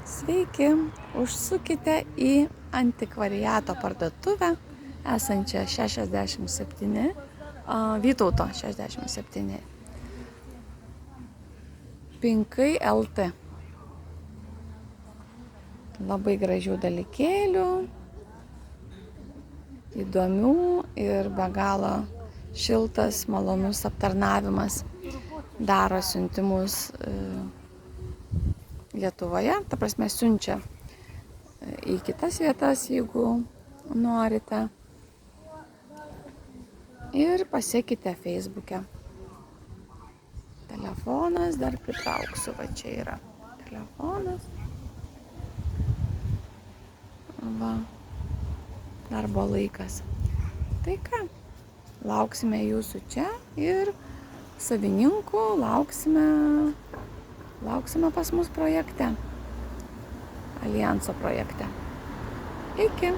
Sveiki, užsukite į antikvariato parduotuvę esančią 67, Vytauto 67. Pinkai LT. Labai gražių dalykėlių, įdomių ir be galo šiltas, malonus aptarnavimas daro siuntimus Lietuvoje. Ta prasme, siunčia į kitas vietas, jeigu norite. Ir pasiekite Facebook'e. Telefonas dar pritrauksiu, va čia yra telefonas. Va, darbo laikas. Tai ką, lauksime jūsų čia ir savininkų lauksime pas mus projekte, Aljanso projekte. Iki.